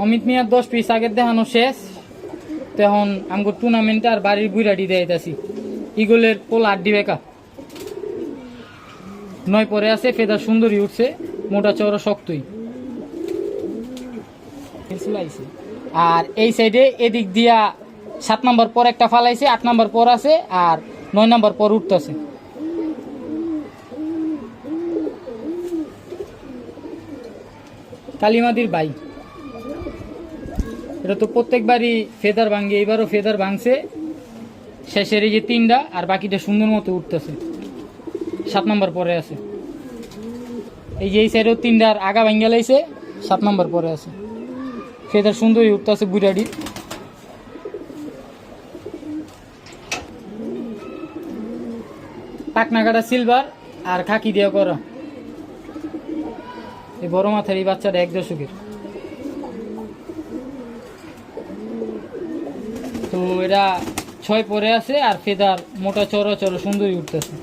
অমিত মিয়ার 10 পিস আগের দেখানো শেষ। তখন আমগো টুর্নামেন্টে আর বাড়ির বুড়াটি দেখাইতাছি। ইগলের পোলা 8 বেকা 9 পরে আছে, ফেদার সুন্দরী উঠছে, মোটা চওড়া শক্তই। আর এই সাইডে এদিক দিয়া 7 নম্বর পর একটা ফালাইছে, 8 নম্বর পর আছে, আর 9 নম্বর পর উঠতেছে। কালিমাদির ভাই, এটা তো প্রত্যেকবারই ফেদার ভাঙে, এবারও ফেদার ভাঙছে। শেষের এই যে 3টা, আর বাকিটা সুন্দর মতো উঠতেছে, 7 নম্বর পরে আছে। এই যে এই সাইডেও 3টার আগা ভাঙ্গা লাইছে, 7 নম্বর পরে আছে। ফেদার সুন্দরই উঠতেছে বুড়াডি। পাকনা কাটা সিলভার আর খাকি দিয়া করা। এই বড় মাথার এই বাচ্চাটা 1 দশকের। তো এরা 6 পরে আছে, আর ফেদার মোটা চড়া চড়া সুন্দরই উঠতেছে।